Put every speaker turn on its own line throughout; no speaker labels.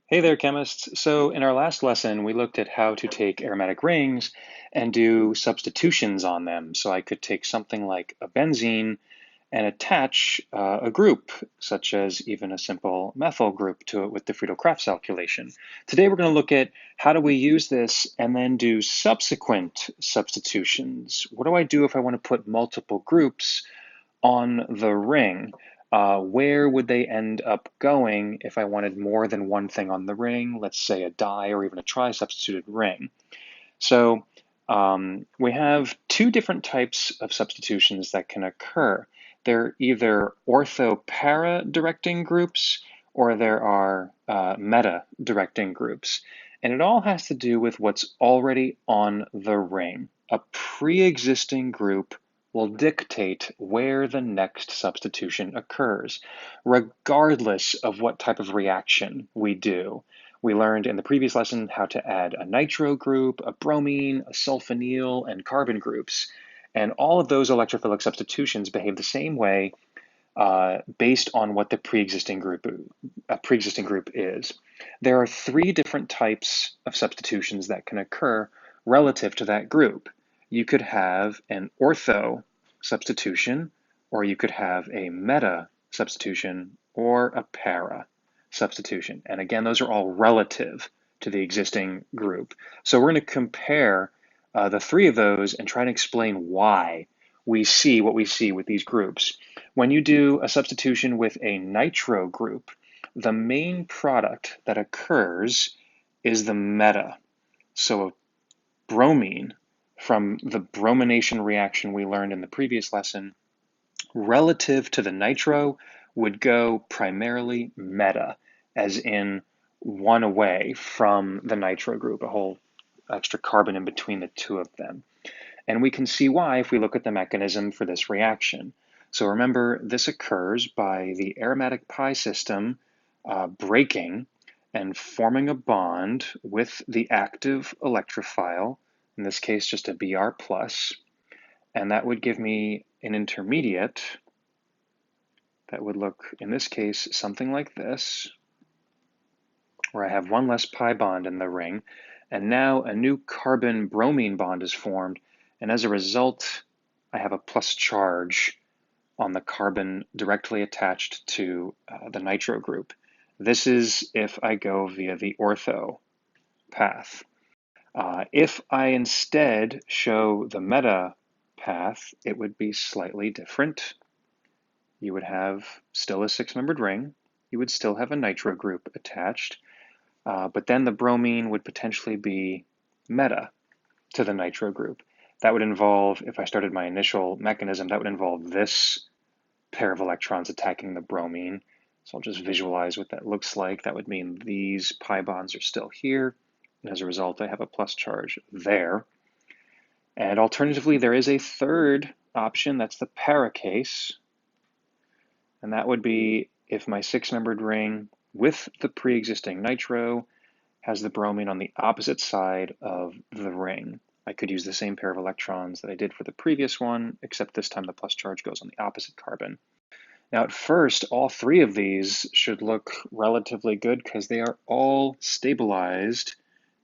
Hey there, chemists. So in our last lesson, we looked at how to take aromatic rings and do substitutions on them. So I could take something like a benzene and attach a group, such as even a simple methyl group to it with the Friedel-Crafts calculation. Today, we're going to look at how do we use this and then do subsequent substitutions. What do I do if I want to put multiple groups on the ring? Where would they end up going if I wanted more than one thing on the ring, let's say a di or even a tri-substituted ring? So we have two different types of substitutions that can occur. They're either ortho-para directing groups or there are meta directing groups. And it all has to do with what's already on the ring. A pre-existing group will dictate where the next substitution occurs, regardless of what type of reaction we do. We learned in the previous lesson how to add a nitro group, a bromine, a sulfonyl, and carbon groups. And all of those electrophilic substitutions behave the same way based on what the pre-existing group is. There are three different types of substitutions that can occur relative to that group. You could have an ortho substitution, or you could have a meta substitution, or a para substitution. And again, those are all relative to the existing group. So we're going to compare the three of those and try to explain why we see what we see with these groups. When you do a substitution with a nitro group, the main product that occurs is the meta. So a bromine from the bromination reaction we learned in the previous lesson, relative to the nitro, would go primarily meta, as in one away from the nitro group, a whole extra carbon in between the two of them. And we can see why if we look at the mechanism for this reaction. So remember, this occurs by the aromatic pi system breaking and forming a bond with the active electrophile, in this case just a Br+, and that would give me an intermediate that would look, in this case, something like this, where I have one less pi bond in the ring, and now a new carbon-bromine bond is formed, and as a result, I have a plus charge on the carbon directly attached to the nitro group. This is if I go via the ortho path. If I instead show the meta path, it would be slightly different. You would have still a six-membered ring. You would still have a nitro group attached, but then the bromine would potentially be meta to the nitro group. That would involve, if I started my initial mechanism, that would involve this pair of electrons attacking the bromine. So I'll just visualize what that looks like. That would mean these pi bonds are still here. And as a result, I have a plus charge there. And alternatively, there is a third option. That's the para case. And that would be if my six-membered ring with the pre-existing nitro has the bromine on the opposite side of the ring. I could use the same pair of electrons that I did for the previous one, except this time the plus charge goes on the opposite carbon. Now at first, all three of these should look relatively good because they are all stabilized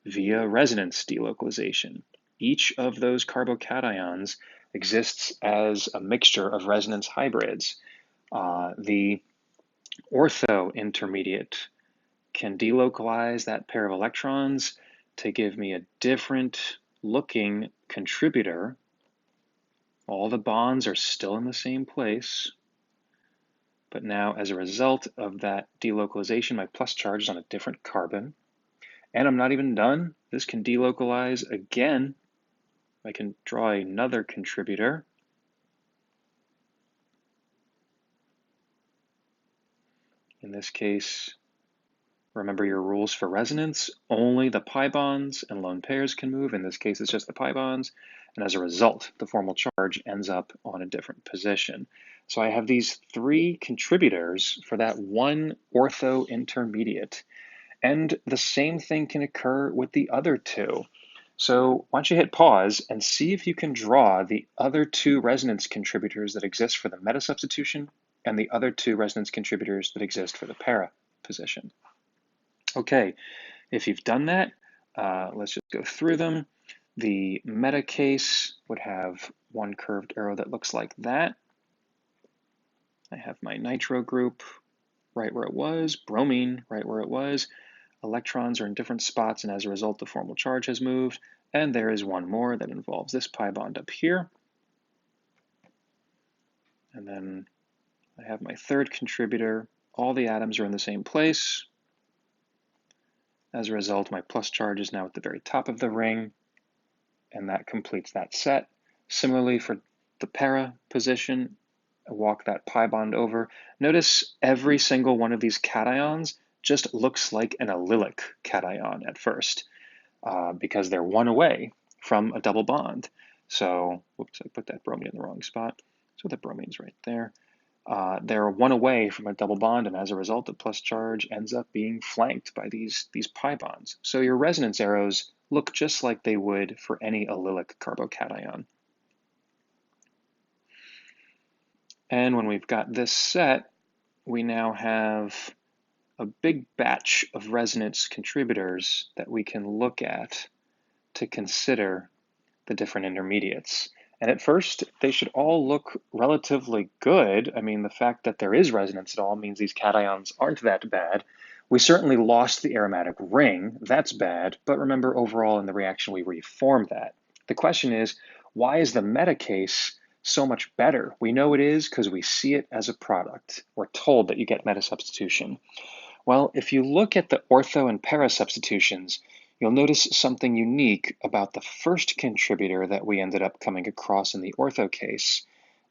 via resonance delocalization. Each of those carbocations exists as a mixture of resonance hybrids. The ortho intermediate can delocalize that pair of electrons to give me a different looking contributor. All the bonds are still in the same place, but now as a result of that delocalization, my plus charge is on a different carbon. And I'm not even done. This can delocalize again. I can draw another contributor. In this case, remember your rules for resonance. Only the pi bonds and lone pairs can move. In this case, it's just the pi bonds. And as a result, the formal charge ends up on a different position. So I have these three contributors for that one ortho intermediate. And the same thing can occur with the other two. So why don't you hit pause and see if you can draw the other two resonance contributors that exist for the meta substitution and the other two resonance contributors that exist for the para position. Okay, if you've done that, let's just go through them. The meta case would have one curved arrow that looks like that. I have my nitro group right where it was, bromine right where it was. Electrons are in different spots, and as a result, the formal charge has moved. And there is one more that involves this pi bond up here. And then I have my third contributor. All the atoms are in the same place. As a result, my plus charge is now at the very top of the ring, and that completes that set. Similarly, for the para position, I walk that pi bond over. Notice every single one of these cations just looks like an allylic cation at first, because they're one away from a double bond. So, whoops, I put that bromine in the wrong spot. So the bromine's right there. They're one away from a double bond, and as a result, the plus charge ends up being flanked by these pi bonds. So your resonance arrows look just like they would for any allylic carbocation. And when we've got this set, we now have a big batch of resonance contributors that we can look at to consider the different intermediates. And at first, they should all look relatively good. I mean, the fact that there is resonance at all means these cations aren't that bad. We certainly lost the aromatic ring. That's bad. But remember, overall in the reaction, we reformed that. The question is, why is the meta case so much better? We know it is because we see it as a product. We're told that you get meta substitution. Well, if you look at the ortho and para substitutions, you'll notice something unique about the first contributor that we ended up coming across in the ortho case,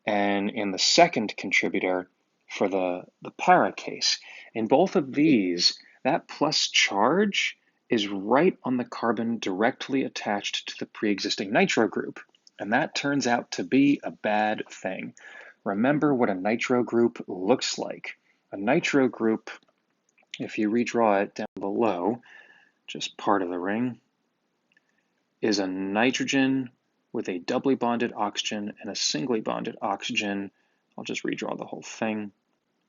and in the second contributor for the para case. In both of these, that plus charge is right on the carbon directly attached to the pre-existing nitro group, and that turns out to be a bad thing. Remember what a nitro group looks like. A nitro group, if you redraw it down below, just part of the ring, is a nitrogen with a doubly bonded oxygen and a singly bonded oxygen. I'll just redraw the whole thing,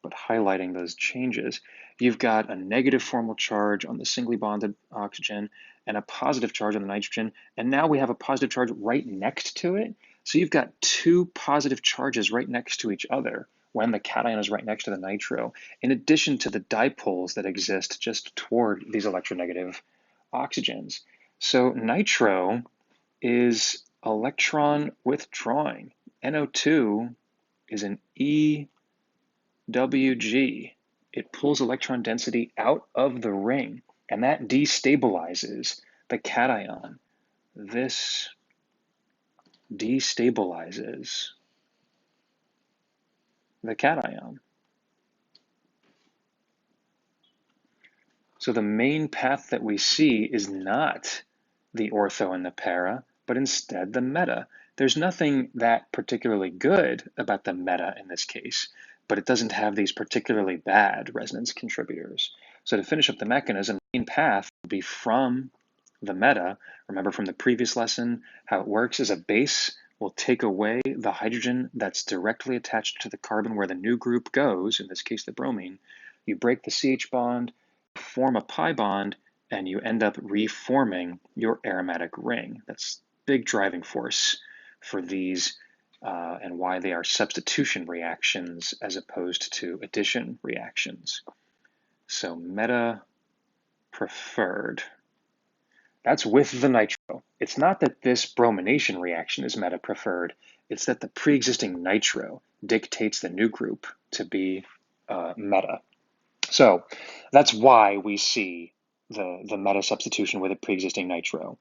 but highlighting those changes. You've got a negative formal charge on the singly bonded oxygen and a positive charge on the nitrogen, and now we have a positive charge right next to it. So you've got two positive charges right next to each other when the cation is right next to the nitro, in addition to the dipoles that exist just toward these electronegative oxygens. So nitro is electron withdrawing. NO2 is an EWG. It pulls electron density out of the ring, and that destabilizes the cation. This destabilizes the cation. So the main path that we see is not the ortho and the para, but instead the meta. There's nothing that particularly good about the meta in this case, but it doesn't have these particularly bad resonance contributors. So to finish up the mechanism, the main path will be from the meta. Remember from the previous lesson, how it works is a base will take away the hydrogen that's directly attached to the carbon where the new group goes, in this case the bromine. You break the CH bond, form a pi bond, and you end up reforming your aromatic ring. That's big driving force for these and why they are substitution reactions as opposed to addition reactions. So meta preferred. That's with the nitro. It's not that this bromination reaction is meta preferred. It's that the pre-existing nitro dictates the new group to be meta. So that's why we see the meta substitution with a pre-existing nitro.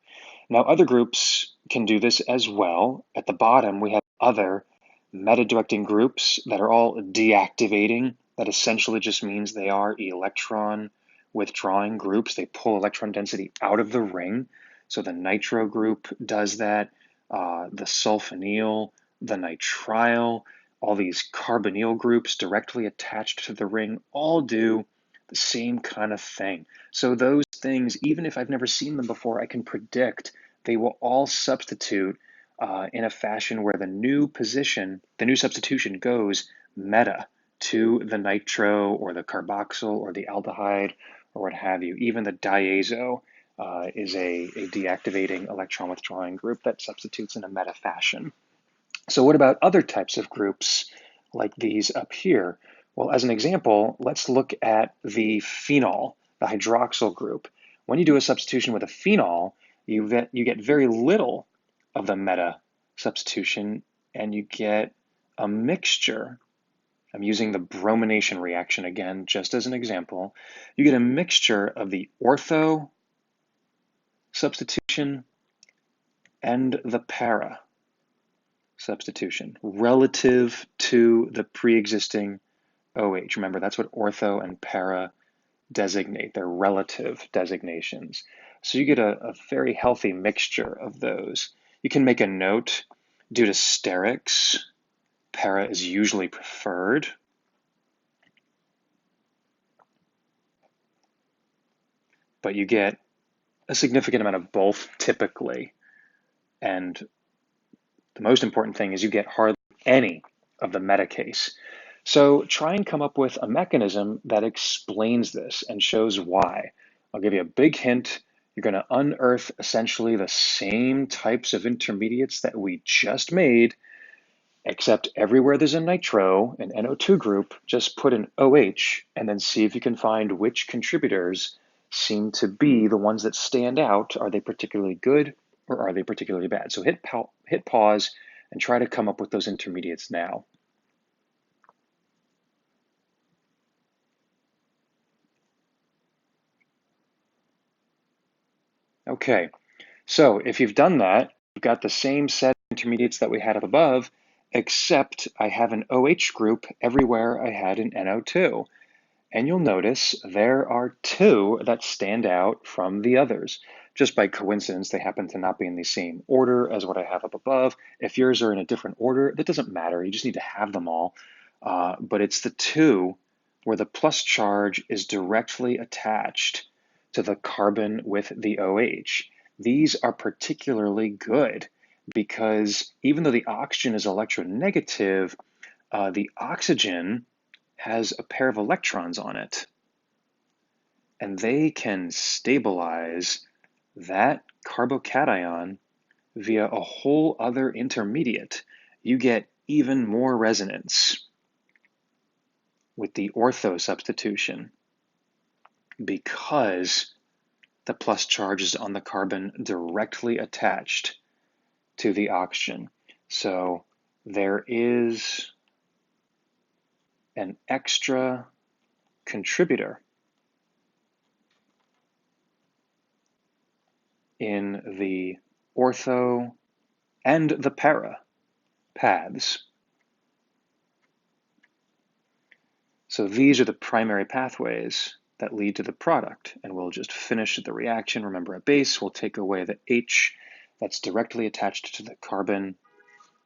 Now other groups can do this as well. At the bottom we have other meta-directing groups that are all deactivating. That essentially just means they are electron withdrawing groups. They pull electron density out of the ring. So the nitro group does that, the sulfonyl, the nitrile, all these carbonyl groups directly attached to the ring all do the same kind of thing. So those things, even if I've never seen them before, I can predict they will all substitute in a fashion where the new substitution goes meta to the nitro or the carboxyl or the aldehyde or what have you. Even the diazo is a deactivating electron withdrawing group that substitutes in a meta fashion. So what about other types of groups like these up here? Well, as an example, let's look at the phenol, the hydroxyl group. When you do a substitution with a phenol, you get very little of the meta substitution, and you get a mixture. I'm using the bromination reaction again, just as an example. You get a mixture of the ortho substitution and the para substitution relative to the pre-existing OH. Remember, that's what ortho and para designate. They're relative designations. So you get a very healthy mixture of those. You can make a note, due to sterics, para is usually preferred. But you get a significant amount of both typically. And the most important thing is you get hardly any of the meta case. So try and come up with a mechanism that explains this and shows why. I'll give you a big hint. You're going to unearth essentially the same types of intermediates that we just made, except everywhere there's a nitro, an NO2 group, just put an OH and then see if you can find which contributors seem to be the ones that stand out. Are they particularly good or are they particularly bad? So hit pause and try to come up with those intermediates now. Okay, so if you've done that, you've got the same set of intermediates that we had up above, except I have an OH group everywhere I had an NO2. And you'll notice there are two that stand out from the others. Just by coincidence, they happen to not be in the same order as what I have up above. If yours are in a different order, that doesn't matter. You just need to have them all. But it's the two where the plus charge is directly attached to the carbon with the OH. These are particularly good because even though the oxygen is electronegative, the oxygen has a pair of electrons on it, and they can stabilize that carbocation via a whole other intermediate. You get even more resonance with the ortho substitution because the plus charge is on the carbon directly attached to the oxygen. So there is an extra contributor in the ortho and the para paths. So these are the primary pathways that lead to the product, and we'll just finish the reaction. Remember, a base will take away the H that's directly attached to the carbon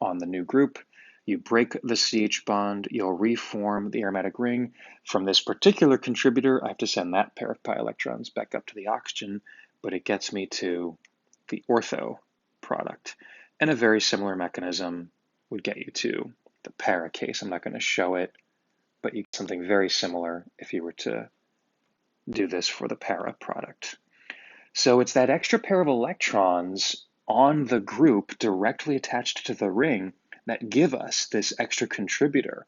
on the new group. You break the CH bond, you'll reform the aromatic ring. From this particular contributor, I have to send that pair of pi electrons back up to the oxygen, but it gets me to the ortho product. And a very similar mechanism would get you to the para case. I'm not going to show it, but you get something very similar if you were to do this for the para product. So it's that extra pair of electrons on the group directly attached to the ring that give us this extra contributor,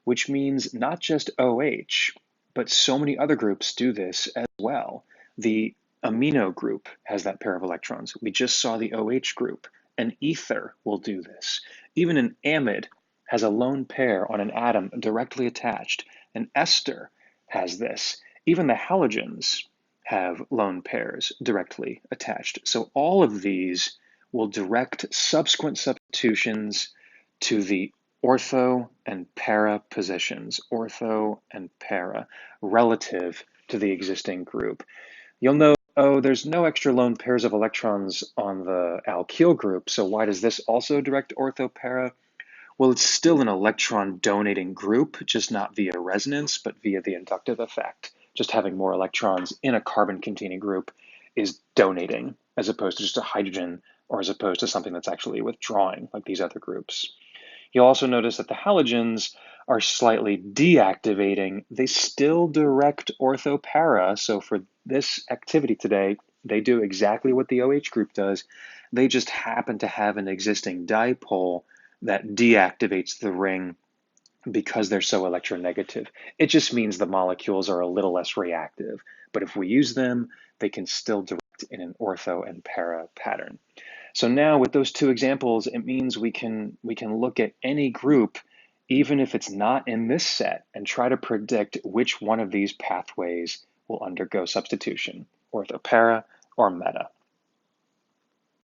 which means not just OH, but so many other groups do this as well. The amino group has that pair of electrons. We just saw the OH group. An ether will do this. Even an amide has a lone pair on an atom directly attached. An ester has this. Even the halogens have lone pairs directly attached. So all of these will direct subsequent substitutions to the ortho and para positions, ortho and para, relative to the existing group. You'll note, oh, there's no extra lone pairs of electrons on the alkyl group, so why does this also direct ortho-para? Well, it's still an electron donating group, just not via resonance, but via the inductive effect. Just having more electrons in a carbon-containing group is donating, as opposed to just a hydrogen, or as opposed to something that's actually withdrawing, like these other groups. You'll also notice that the halogens are slightly deactivating, they still direct ortho-para. So for this activity today, they do exactly what the OH group does. They just happen to have an existing dipole that deactivates the ring because they're so electronegative. It just means the molecules are a little less reactive. But if we use them, they can still direct in an ortho and para pattern. So now with those two examples, it means we can look at any group, even if it's not in this set, and try to predict which one of these pathways will undergo substitution, ortho para or meta.